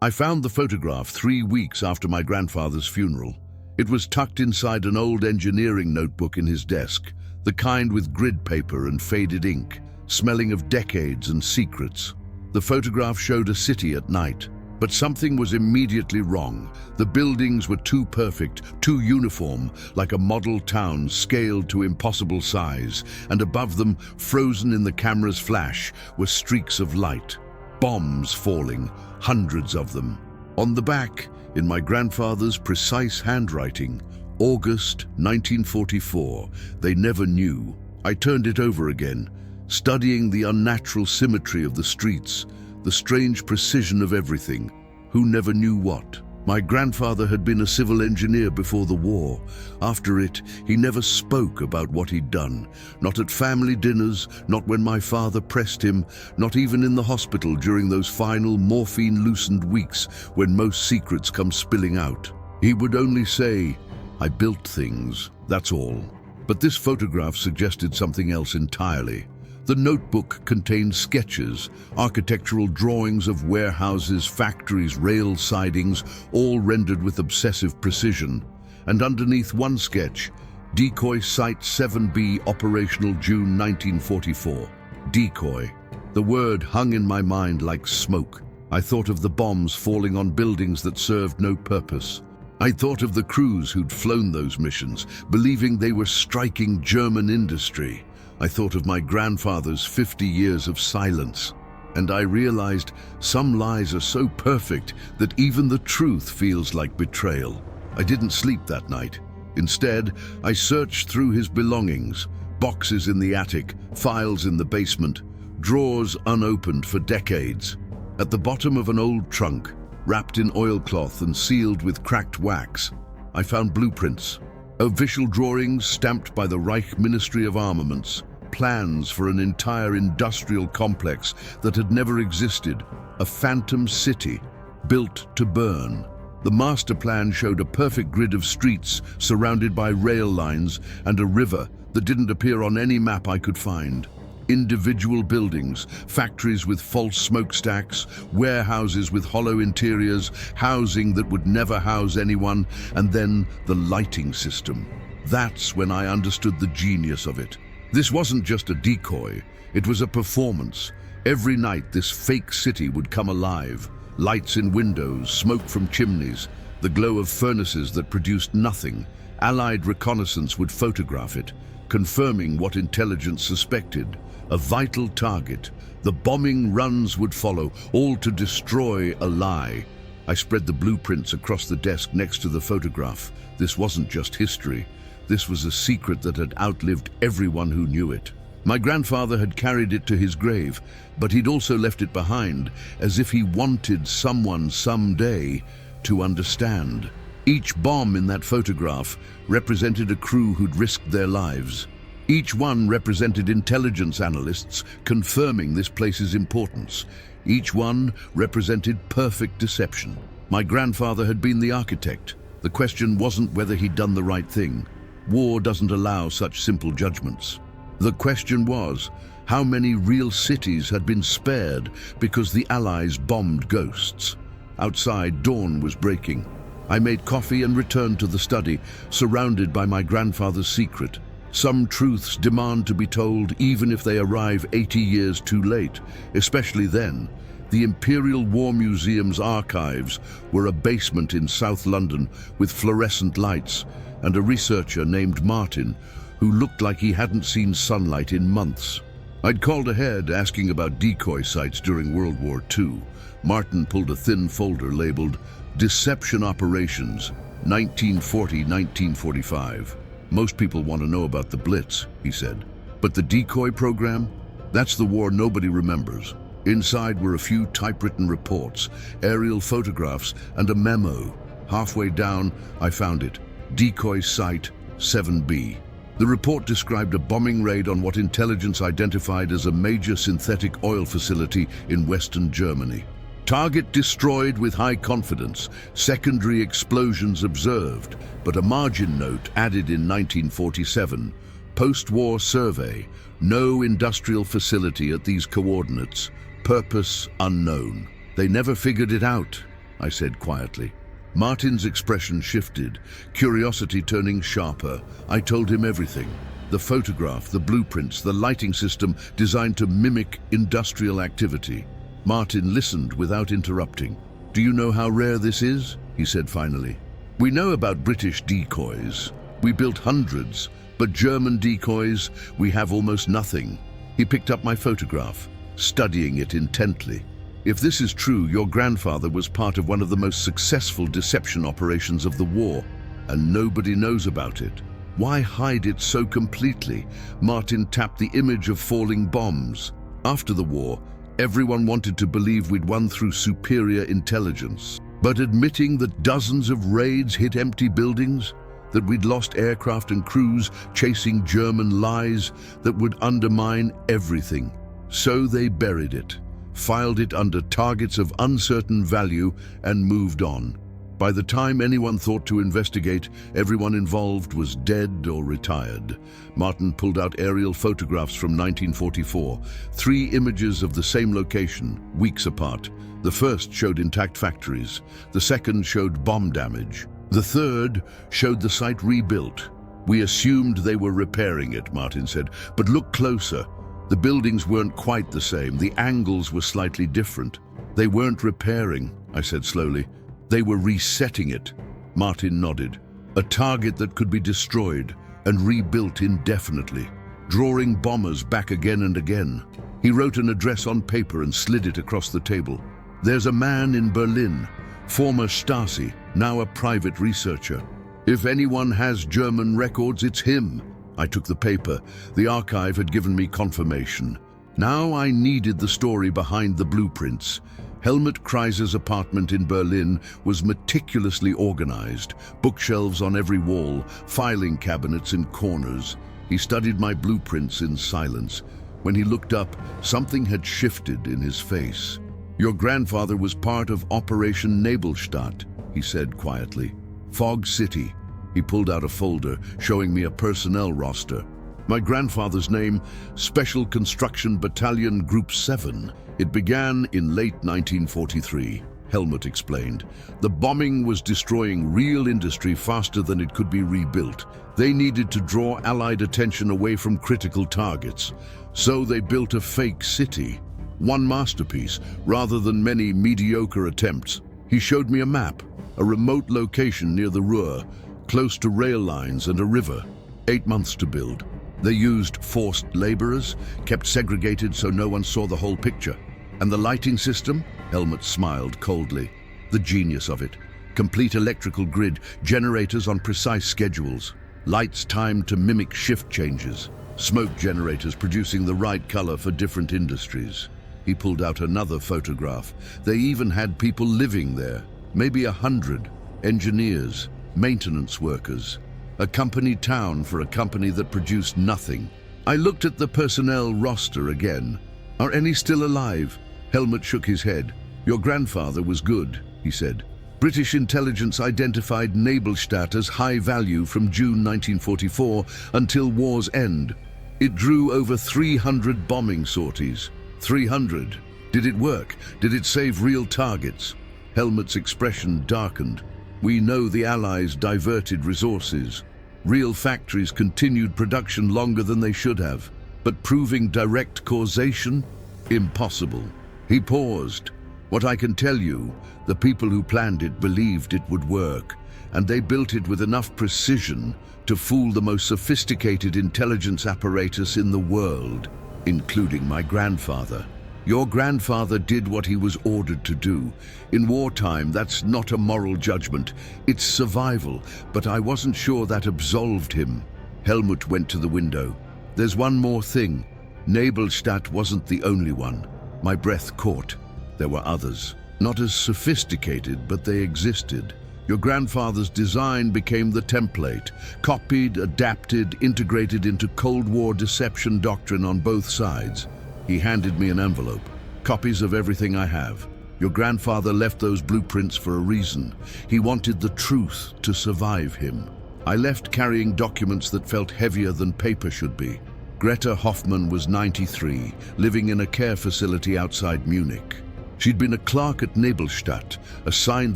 I found the photograph 3 weeks after my grandfather's funeral. It was tucked inside an old engineering notebook in his desk, the kind with grid paper and faded ink, smelling of decades and secrets. The photograph showed a city at night, but something was immediately wrong. The buildings were too perfect, too uniform, like a model town scaled to impossible size, and above them, frozen in the camera's flash, were streaks of light. Bombs falling, hundreds of them. On the back, in my grandfather's precise handwriting, August 1944, they never knew. I turned it over again, studying the unnatural symmetry of the streets, the strange precision of everything. Who never knew what? My grandfather had been a civil engineer before the war. After it, he never spoke about what he'd done. Not at family dinners, not when my father pressed him, not even in the hospital during those final morphine-loosened weeks when most secrets come spilling out. He would only say, "I built things, that's all." But this photograph suggested something else entirely. The notebook contained sketches, architectural drawings of warehouses, factories, rail sidings, all rendered with obsessive precision. And underneath one sketch, Decoy Site 7B, operational June 1944. Decoy. The word hung in my mind like smoke. I thought of the bombs falling on buildings that served no purpose. I thought of the crews who'd flown those missions, believing they were striking German industry. I thought of my grandfather's 50 years of silence, and I realized some lies are so perfect that even the truth feels like betrayal. I didn't sleep that night. Instead, I searched through his belongings, boxes in the attic, files in the basement, drawers unopened for decades. At the bottom of an old trunk, wrapped in oilcloth and sealed with cracked wax, I found blueprints, official drawings stamped by the Reich Ministry of Armaments, plans for an entire industrial complex that had never existed, a phantom city built to burn. The master plan showed a perfect grid of streets surrounded by rail lines and a river that didn't appear on any map I could find. Individual buildings, factories with false smokestacks, warehouses with hollow interiors, housing that would never house anyone, and then the lighting system. That's when I understood the genius of it. This wasn't just a decoy, it was a performance. Every night this fake city would come alive. Lights in windows, smoke from chimneys, the glow of furnaces that produced nothing. Allied reconnaissance would photograph it, confirming what intelligence suspected. A vital target. The bombing runs would follow, all to destroy a lie. I spread the blueprints across the desk next to the photograph. This wasn't just history. This was a secret that had outlived everyone who knew it. My grandfather had carried it to his grave, but he'd also left it behind, as if he wanted someone someday to understand. Each bomb in that photograph represented a crew who'd risked their lives. Each one represented intelligence analysts confirming this place's importance. Each one represented perfect deception. My grandfather had been the architect. The question wasn't whether he'd done the right thing. War doesn't allow such simple judgments. The question was, how many real cities had been spared because the Allies bombed ghosts? Outside, dawn was breaking. I made coffee and returned to the study, surrounded by my grandfather's secret. Some truths demand to be told even if they arrive 80 years too late, especially then. The Imperial War Museum's archives were a basement in South London with fluorescent lights, and a researcher named Martin who looked like he hadn't seen sunlight in months. I'd called ahead asking about decoy sites during World War II. Martin pulled a thin folder labeled Deception Operations, 1940-1945. Most people want to know about the Blitz, he said. But the decoy program? That's the war nobody remembers. Inside were a few typewritten reports, aerial photographs, and a memo. Halfway down, I found it. Decoy Site 7B. The report described a bombing raid on what intelligence identified as a major synthetic oil facility in Western Germany. Target destroyed with high confidence, secondary explosions observed, but a margin note added in 1947. Post-war survey, no industrial facility at these coordinates, purpose unknown. They never figured it out. I said quietly. Martin's expression shifted, curiosity turning sharper. I told him everything. The photograph, the blueprints, the lighting system designed to mimic industrial activity. Martin listened without interrupting. "Do you know how rare this is?" he said finally. "We know about British decoys. We built hundreds, but German decoys, we have almost nothing." He picked up my photograph, studying it intently. "If this is true, your grandfather was part of one of the most successful deception operations of the war, and nobody knows about it. Why hide it so completely?" Martin tapped the image of falling bombs. "After the war, everyone wanted to believe we'd won through superior intelligence. But admitting that dozens of raids hit empty buildings, that we'd lost aircraft and crews chasing German lies that would undermine everything. So they buried it, filed it under targets of uncertain value, and moved on. By the time anyone thought to investigate, everyone involved was dead or retired." Martin pulled out aerial photographs from 1944, 3 images of the same location, weeks apart. The first showed intact factories. The second showed bomb damage. The third showed the site rebuilt. "We assumed they were repairing it," Martin said, "but look closer. The buildings weren't quite the same. The angles were slightly different." "They weren't repairing," I said slowly. "They were resetting it." Martin nodded. "A target that could be destroyed and rebuilt indefinitely, drawing bombers back again and again." He wrote an address on paper and slid it across the table. "There's a man in Berlin, former Stasi, now a private researcher. If anyone has German records, it's him." I took the paper. The archive had given me confirmation. Now I needed the story behind the blueprints. Helmut Kreiser's apartment in Berlin was meticulously organized, bookshelves on every wall, filing cabinets in corners. He studied my blueprints in silence. When he looked up, something had shifted in his face. "Your grandfather was part of Operation Nebelstadt," he said quietly. "Fog City." He pulled out a folder, showing me a personnel roster. "My grandfather's name, Special Construction Battalion Group 7. It began in late 1943, Helmut explained. The bombing was destroying real industry faster than it could be rebuilt. They needed to draw Allied attention away from critical targets. So they built a fake city. One masterpiece, rather than many mediocre attempts. He showed me a map, a remote location near the Ruhr, close to rail lines and a river. 8 months to build. They used forced laborers, kept segregated so no one saw the whole picture. And the lighting system? Helmut smiled coldly. The genius of it. Complete electrical grid, generators on precise schedules. Lights timed to mimic shift changes. Smoke generators producing the right color for different industries. He pulled out another photograph. They even had people living there. Maybe 100. Engineers, maintenance workers. A company town for a company that produced nothing. I looked at the personnel roster again. "Are any still alive?" Helmut shook his head. "Your grandfather was good," he said. "British intelligence identified Nebelstadt as high value from June 1944 until war's end. It drew over 300 bombing sorties. 300. Did it work? Did it save real targets?" Helmut's expression darkened. "We know the Allies diverted resources. Real factories continued production longer than they should have. But proving direct causation? Impossible." He paused. "What I can tell you, the people who planned it believed it would work, and they built it with enough precision to fool the most sophisticated intelligence apparatus in the world, including my grandfather. Your grandfather did what he was ordered to do. In wartime, that's not a moral judgment. It's survival, but I wasn't sure that absolved him." Helmut went to the window. "There's one more thing. Nebelstadt wasn't the only one." My breath caught. There were others. Not as sophisticated, but they existed. Your grandfather's design became the template, copied, adapted, integrated into Cold War deception doctrine on both sides. He handed me an envelope. "Copies of everything I have. Your grandfather left those blueprints for a reason. He wanted the truth to survive him." I left carrying documents that felt heavier than paper should be. Greta Hoffmann was 93, living in a care facility outside Munich. She'd been a clerk at Nebelstadt, assigned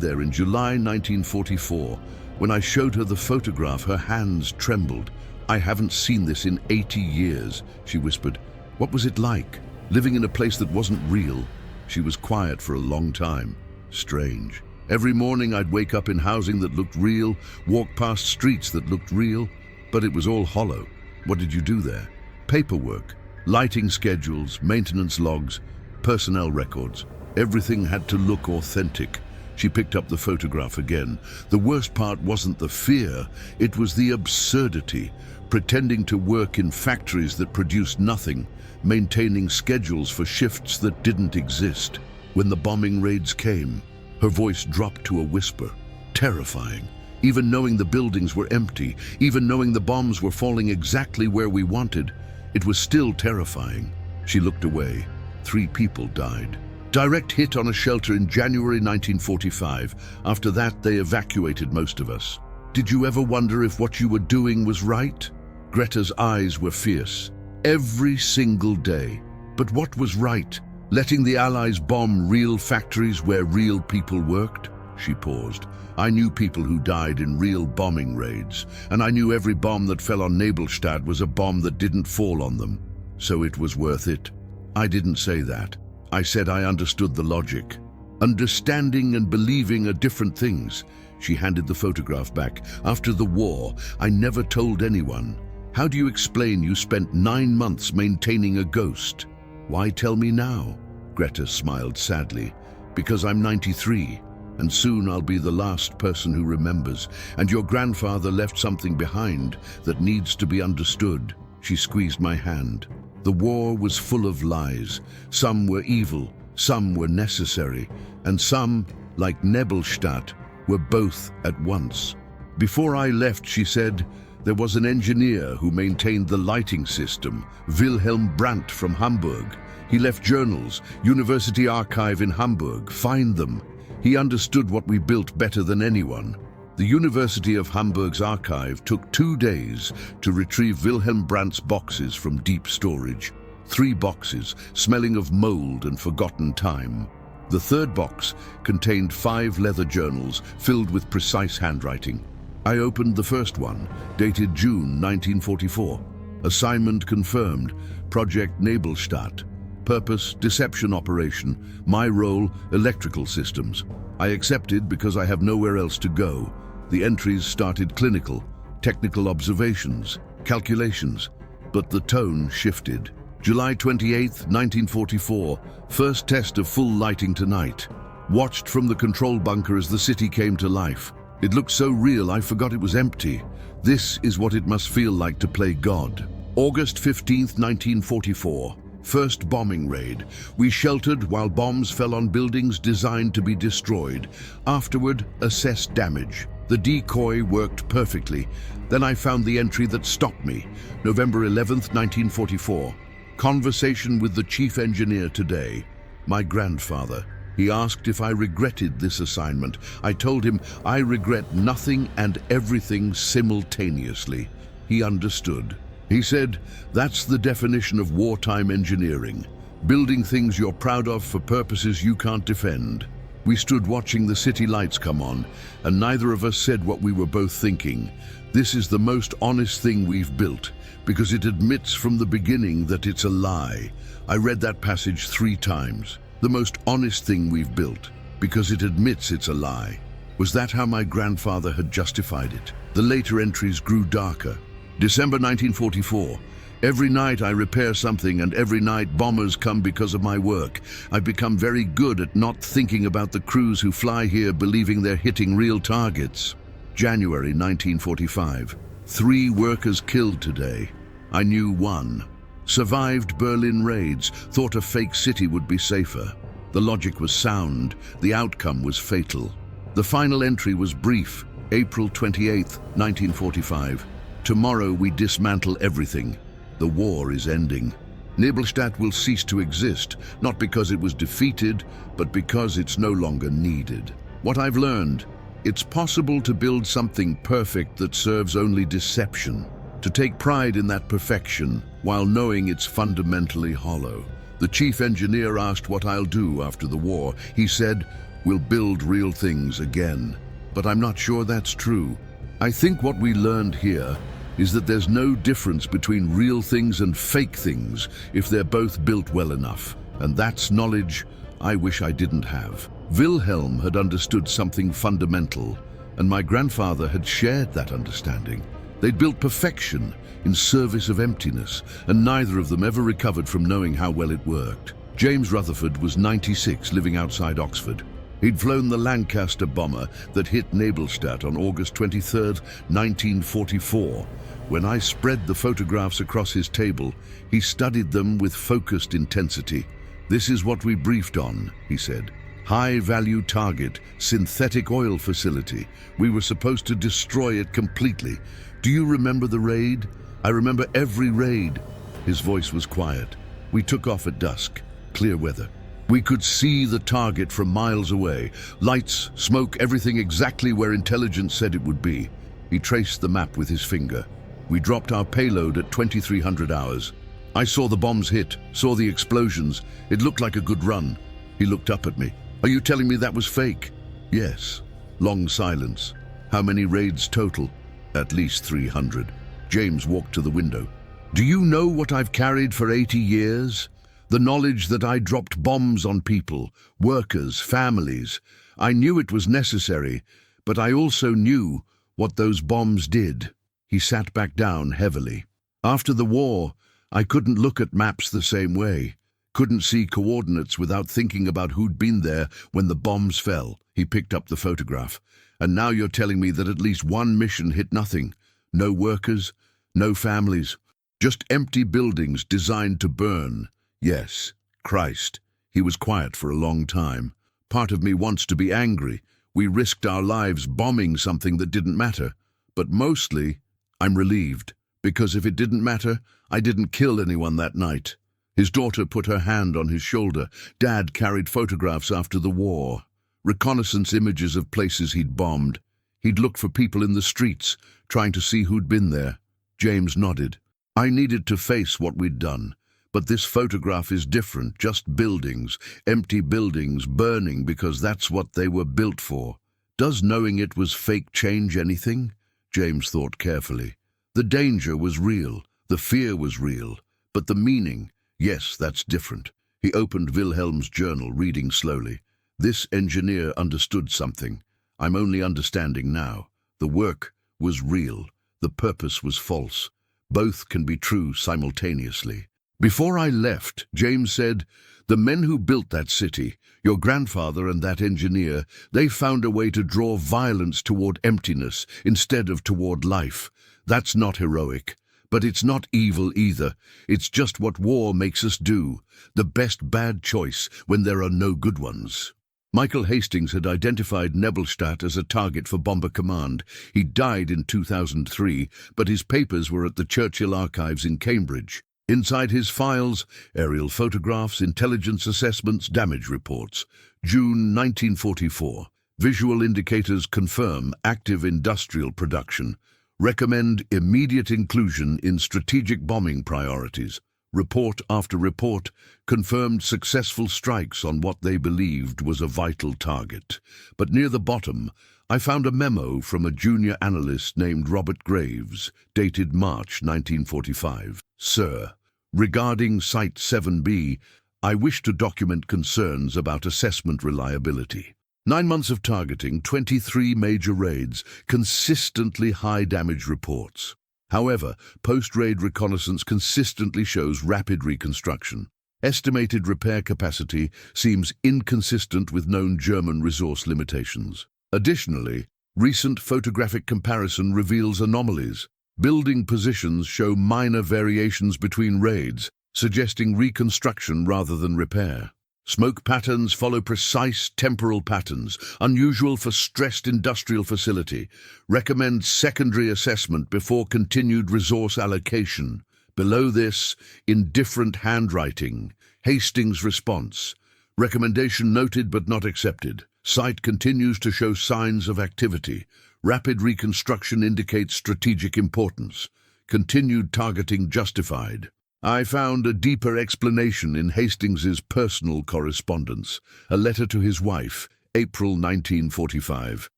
there in July 1944. When I showed her the photograph, her hands trembled. "I haven't seen this in 80 years, she whispered. "What was it like, living in a place that wasn't real?" She was quiet for a long time. Strange. Every morning I'd wake up in housing that looked real, walk past streets that looked real, but it was all hollow. "What did you do there?" "Paperwork, lighting schedules, maintenance logs, personnel records. Everything had to look authentic." She picked up the photograph again. The worst part wasn't the fear, it was the absurdity. Pretending to work in factories that produced nothing, maintaining schedules for shifts that didn't exist. When the bombing raids came, her voice dropped to a whisper. Terrifying. Even knowing the buildings were empty, even knowing the bombs were falling exactly where we wanted, it was still terrifying. She looked away. 3 people died. Direct hit on a shelter in January 1945. After that, they evacuated most of us. "Did you ever wonder if what you were doing was right?" Greta's eyes were fierce. "Every single day. But what was right? Letting the Allies bomb real factories where real people worked?" She paused. "I knew people who died in real bombing raids, and I knew every bomb that fell on Nebelstadt was a bomb that didn't fall on them. So it was worth it." "I didn't say that. I said I understood the logic." "Understanding and believing are different things." She handed the photograph back. "After the war, I never told anyone. How do you explain you spent 9 months maintaining a ghost?" "Why tell me now?" Greta smiled sadly. "Because I'm 93, and soon I'll be the last person who remembers, and your grandfather left something behind that needs to be understood." She squeezed my hand. "The war was full of lies. Some were evil, some were necessary, and some, like Nebelstadt, were both at once." Before I left, she said, "There was an engineer who maintained the lighting system, Wilhelm Brandt from Hamburg. He left journals, University Archive in Hamburg. Find them. He understood what we built better than anyone." The University of Hamburg's archive took 2 days to retrieve Wilhelm Brandt's boxes from deep storage. 3 boxes, smelling of mold and forgotten time. The 3rd box contained 5 leather journals filled with precise handwriting. I opened the first one, dated June 1944. Assignment confirmed, Project Nebelstadt. Purpose, deception operation. My role, electrical systems. I accepted because I have nowhere else to go. The entries started clinical, technical observations, calculations, but the tone shifted. July 28, 1944, first test of full lighting tonight. Watched from the control bunker as the city came to life. It looked so real I forgot it was empty. This is what it must feel like to play God. August 15, 1944. First bombing raid. We sheltered while bombs fell on buildings designed to be destroyed. Afterward, assessed damage. The decoy worked perfectly. Then I found the entry that stopped me. November 11, 1944. Conversation with the chief engineer today. My grandfather. He asked if I regretted this assignment. I told him I regret nothing and everything simultaneously. He understood. He said, "That's the definition of wartime engineering. Building things you're proud of for purposes you can't defend." We stood watching the city lights come on, and neither of us said what we were both thinking. This is the most honest thing we've built, because it admits from the beginning that it's a lie. I read that passage 3 times. The most honest thing we've built, because it admits it's a lie. Was that how my grandfather had justified it? The later entries grew darker. December 1944. Every night I repair something, and every night bombers come because of my work. I've become very good at not thinking about the crews who fly here believing they're hitting real targets. January 1945. 3 workers killed today. I knew 1. Survived Berlin raids, thought a fake city would be safer. The logic was sound, the outcome was fatal. The final entry was brief, April 28, 1945. Tomorrow we dismantle everything. The war is ending. Nebelstadt will cease to exist, not because it was defeated, but because it's no longer needed. What I've learned, it's possible to build something perfect that serves only deception, to take pride in that perfection while knowing it's fundamentally hollow. The chief engineer asked what I'll do after the war. He said, "We'll build real things again." But I'm not sure that's true. I think what we learned here is that there's no difference between real things and fake things if they're both built well enough. And that's knowledge I wish I didn't have. Wilhelm had understood something fundamental, and my grandfather had shared that understanding. They'd built perfection in service of emptiness, and neither of them ever recovered from knowing how well it worked. James Rutherford was 96, living outside Oxford. He'd flown the Lancaster bomber that hit Nablestadt on August 23, 1944. When I spread the photographs across his table, he studied them with focused intensity. "This is what we briefed on," he said. "High-value target, synthetic oil facility. We were supposed to destroy it completely. Do you remember the raid?" "I remember every raid." His voice was quiet. "We took off at dusk, clear weather. We could see the target from miles away. Lights, smoke, everything exactly where intelligence said it would be." He traced the map with his finger. "We dropped our payload at 2300 hours. I saw the bombs hit, saw the explosions. It looked like a good run." He looked up at me. "Are you telling me that was fake?" "Yes." Long silence. "How many raids total?" "At least 300. James walked to the window. "Do you know what I've carried for 80 years? The knowledge that I dropped bombs on people, workers, families. I knew it was necessary, but I also knew what those bombs did." He sat back down heavily. "After the war, I couldn't look at maps the same way. Couldn't see coordinates without thinking about who'd been there when the bombs fell." He picked up the photograph. "And now you're telling me that at least one mission hit nothing. No workers, no families. Just empty buildings designed to burn." "Yes, Christ." He was quiet for a long time. "Part of me wants to be angry. We risked our lives bombing something that didn't matter. But mostly, I'm relieved. Because if it didn't matter, I didn't kill anyone that night." His daughter put her hand on his shoulder. "Dad carried photographs after the war. Reconnaissance images of places he'd bombed. He'd look for people in the streets, trying to see who'd been there." James nodded. "I needed to face what we'd done. But this photograph is different, just buildings, empty buildings, burning because that's what they were built for. Does knowing it was fake change anything?" James thought carefully. "The danger was real, the fear was real, but the meaning, yes, that's different." He opened Wilhelm's journal, reading slowly. "This engineer understood something. I'm only understanding now. The work was real, the purpose was false. Both can be true simultaneously." "Before I left," James said, "the men who built that city, your grandfather and that engineer, they found a way to draw violence toward emptiness instead of toward life. That's not heroic, but it's not evil either. It's just what war makes us do, the best bad choice when there are no good ones." Michael Hastings had identified Nebelstadt as a target for Bomber Command. He died in 2003, but his papers were at the Churchill Archives in Cambridge. Inside his files, aerial photographs, intelligence assessments, damage reports. June 1944. Visual indicators confirm active industrial production. Recommend immediate inclusion in strategic bombing priorities. Report after report confirmed successful strikes on what they believed was a vital target. But near the bottom, I found a memo from a junior analyst named Robert Graves, dated March 1945. "Sir, regarding Site 7B, I wish to document concerns about assessment reliability. 9 months of targeting, 23 major raids, consistently high damage reports. However, post-raid reconnaissance consistently shows rapid reconstruction. Estimated repair capacity seems inconsistent with known German resource limitations. Additionally, recent photographic comparison reveals anomalies. Building positions show minor variations between raids, suggesting reconstruction rather than repair. Smoke patterns follow precise temporal patterns, unusual for stressed industrial facility. Recommend secondary assessment before continued resource allocation. Below this, in different handwriting, Hastings' response. Recommendation noted but not accepted. Site continues to show signs of activity. Rapid reconstruction indicates strategic importance. Continued targeting justified. I found a deeper explanation in Hastings's personal correspondence, a letter to his wife, April 1945.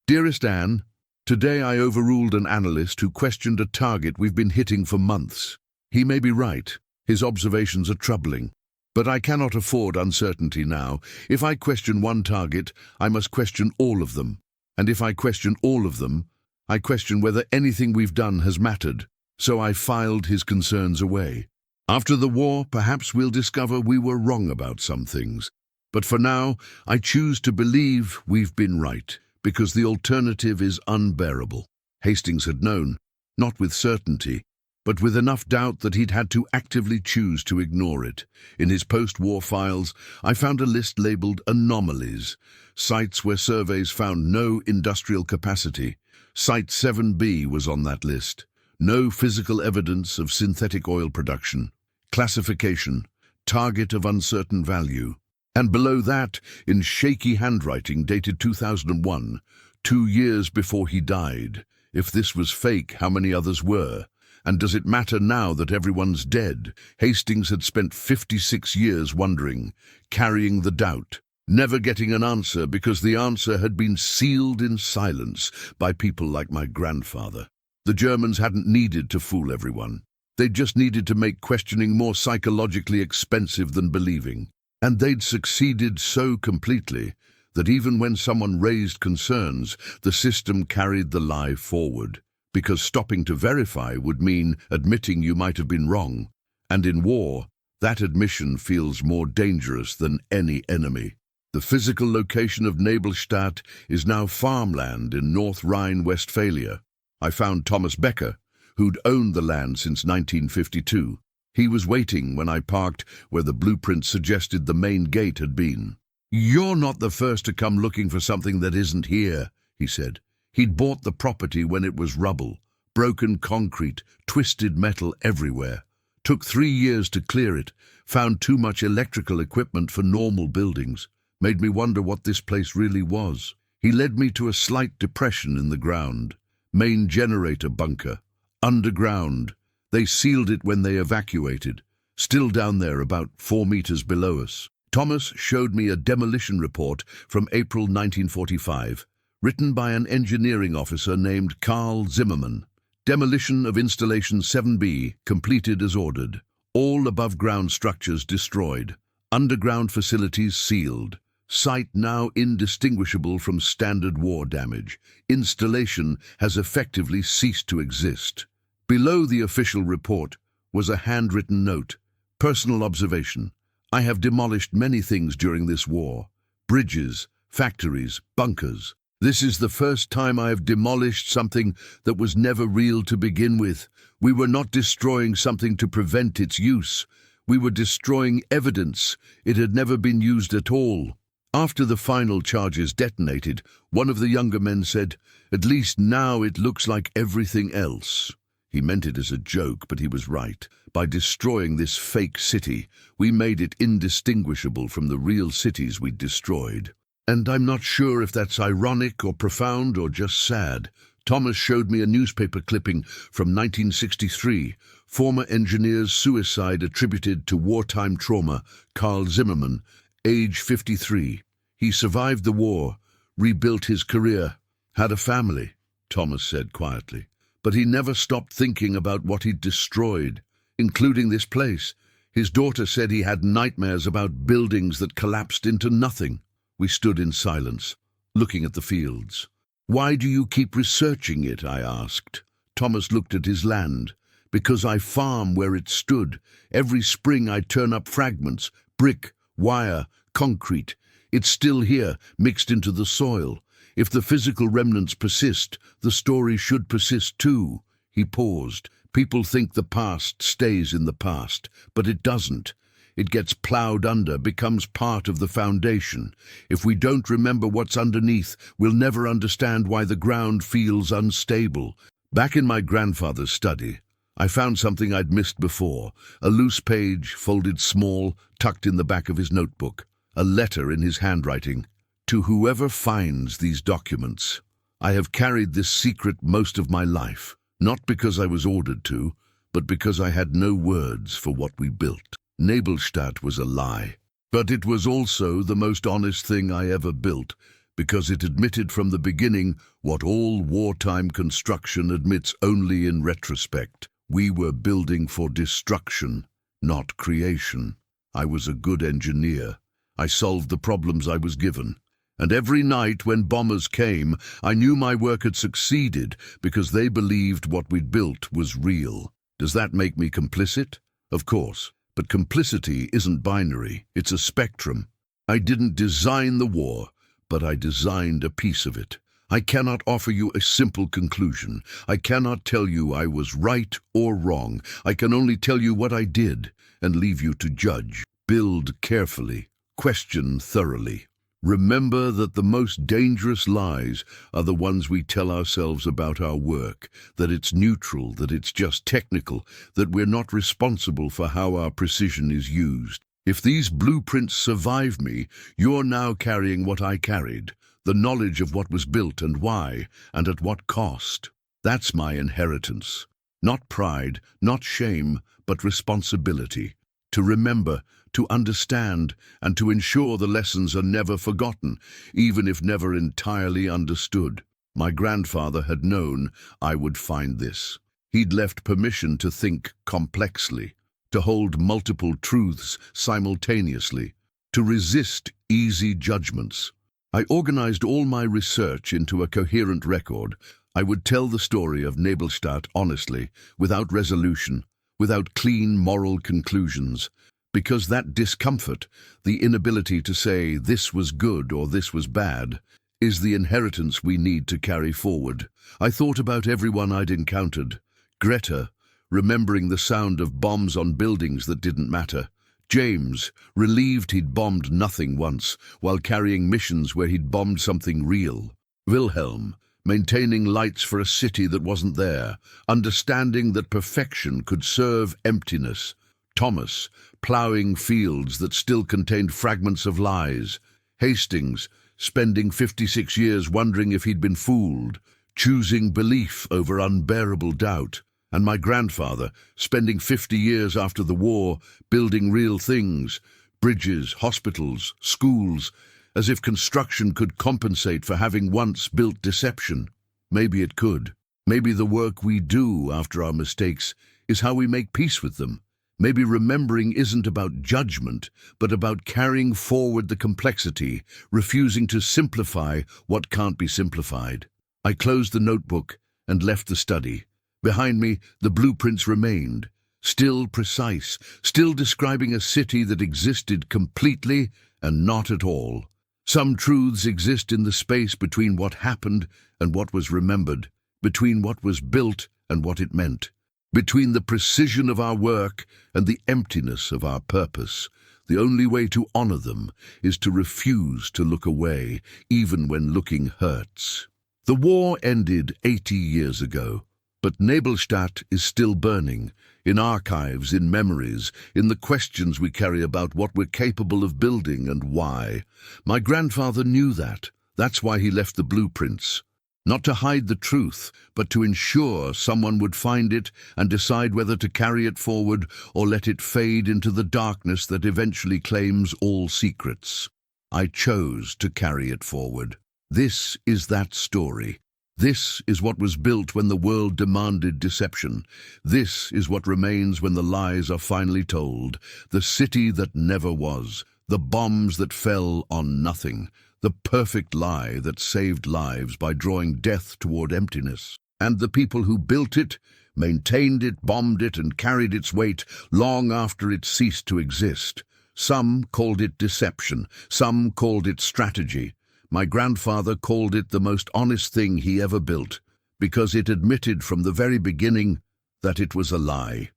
Dearest Anne, today I overruled an analyst who questioned a target we've been hitting for months. He may be right. His observations are troubling. But I cannot afford uncertainty now. If I question one target, I must question all of them. And if I question all of them, I question whether anything we've done has mattered. So I filed his concerns away. After the war, perhaps we'll discover we were wrong about some things. But for now, I choose to believe we've been right, because the alternative is unbearable. Hastings had known, not with certainty, but with enough doubt that he'd had to actively choose to ignore it. In his post-war files, I found a list labeled anomalies, sites where surveys found no industrial capacity. Site 7B was on that list. No physical evidence of synthetic oil production. Classification, target of uncertain value. And below that, in shaky handwriting dated 2001, 2 years before he died, if this was fake, how many others were? And does it matter now that everyone's dead? Hastings had spent 56 years wondering, carrying the doubt, never getting an answer because the answer had been sealed in silence by people like my grandfather. The Germans hadn't needed to fool everyone. They just needed to make questioning more psychologically expensive than believing. And they'd succeeded so completely that even when someone raised concerns, the system carried the lie forward. Because stopping to verify would mean admitting you might have been wrong. And in war, that admission feels more dangerous than any enemy. The physical location of Nebelstadt is now farmland in North Rhine-Westphalia. I found Thomas Becker, who'd owned the land since 1952. He was waiting when I parked where the blueprint suggested the main gate had been. "You're not the first to come looking for something that isn't here," he said. He'd bought the property when it was rubble, broken concrete, twisted metal everywhere. Took 3 years to clear it, found too much electrical equipment for normal buildings. Made me wonder what this place really was. He led me to a slight depression in the ground. Main generator bunker. Underground. They sealed it when they evacuated. Still down there about 4 meters below us. Thomas showed me a demolition report from April 1945, written by an engineering officer named Carl Zimmermann. Demolition of Installation 7B completed as ordered. All above-ground structures destroyed. Underground facilities sealed. Site now indistinguishable from standard war damage. Installation has effectively ceased to exist. Below the official report was a handwritten note. Personal observation. I have demolished many things during this war. Bridges, factories, bunkers. This is the first time I have demolished something that was never real to begin with. We were not destroying something to prevent its use. We were destroying evidence. It had never been used at all. After the final charges detonated, one of the younger men said, "At least now it looks like everything else." He meant it as a joke, but he was right. By destroying this fake city, we made it indistinguishable from the real cities we'd destroyed. And I'm not sure if that's ironic or profound or just sad. Thomas showed me a newspaper clipping from 1963, former engineer's suicide attributed to wartime trauma, Carl Zimmermann, age 53. He survived the war, rebuilt his career, had a family, Thomas said quietly. But he never stopped thinking about what he'd destroyed, including this place. His daughter said he had nightmares about buildings that collapsed into nothing. We stood in silence, looking at the fields. "Why do you keep researching it?" I asked. Thomas looked at his land. "Because I farm where it stood. Every spring I turn up fragments, brick, wire, concrete. It's still here, mixed into the soil. If the physical remnants persist, the story should persist too." He paused. People think the past stays in the past, but it doesn't. It gets plowed under, becomes part of the foundation. If we don't remember what's underneath, we'll never understand why the ground feels unstable. Back in my grandfather's study, I found something I'd missed before, a loose page, folded small, tucked in the back of his notebook, a letter in his handwriting. "To whoever finds these documents, I have carried this secret most of my life, not because I was ordered to, but because I had no words for what we built. Nebelstadt was a lie. But it was also the most honest thing I ever built, because it admitted from the beginning what all wartime construction admits only in retrospect. We were building for destruction, not creation. I was a good engineer. I solved the problems I was given. And every night when bombers came, I knew my work had succeeded because they believed what we'd built was real. Does that make me complicit? Of course. But complicity isn't binary, it's a spectrum. I didn't design the war, but I designed a piece of it. I cannot offer you a simple conclusion. I cannot tell you I was right or wrong. I can only tell you what I did and leave you to judge. Build carefully, question thoroughly. Remember that the most dangerous lies are the ones we tell ourselves about our work, that it's neutral, that it's just technical, that we're not responsible for how our precision is used. If these blueprints survive me, you're now carrying what I carried, the knowledge of what was built and why, and at what cost. That's my inheritance. Not pride, not shame, but responsibility. To remember, to understand, and to ensure the lessons are never forgotten, even if never entirely understood. My grandfather had known I would find this. He'd left permission to think complexly, to hold multiple truths simultaneously, to resist easy judgments. I organized all my research into a coherent record. I would tell the story of Nebelstadt honestly, without resolution, without clean moral conclusions, because that discomfort, the inability to say this was good or this was bad, is the inheritance we need to carry forward. I thought about everyone I'd encountered. Greta, remembering the sound of bombs on buildings that didn't matter. James, relieved he'd bombed nothing once, while carrying missions where he'd bombed something real. Wilhelm, maintaining lights for a city that wasn't there, understanding that perfection could serve emptiness. Thomas, ploughing fields that still contained fragments of lies. Hastings, spending 56 years wondering if he'd been fooled, choosing belief over unbearable doubt. And my grandfather, spending 50 years after the war, building real things, bridges, hospitals, schools, as if construction could compensate for having once built deception. Maybe it could. Maybe the work we do after our mistakes is how we make peace with them. Maybe remembering isn't about judgment, but about carrying forward the complexity, refusing to simplify what can't be simplified. I closed the notebook and left the study. Behind me, the blueprints remained, still precise, still describing a city that existed completely and not at all. Some truths exist in the space between what happened and what was remembered, between what was built and what it meant, between the precision of our work and the emptiness of our purpose. The only way to honor them is to refuse to look away, even when looking hurts. The war ended 80 years ago, but Nebelstadt is still burning, in archives, in memories, in the questions we carry about what we're capable of building and why. My grandfather knew that. That's why he left the blueprints. Not to hide the truth, but to ensure someone would find it and decide whether to carry it forward or let it fade into the darkness that eventually claims all secrets. I chose to carry it forward. This is that story. This is what was built when the world demanded deception. This is what remains when the lies are finally told. The city that never was. The bombs that fell on nothing. The perfect lie that saved lives by drawing death toward emptiness. And the people who built it, maintained it, bombed it, and carried its weight long after it ceased to exist. Some called it deception. Some called it strategy. My grandfather called it the most honest thing he ever built, because it admitted from the very beginning that it was a lie.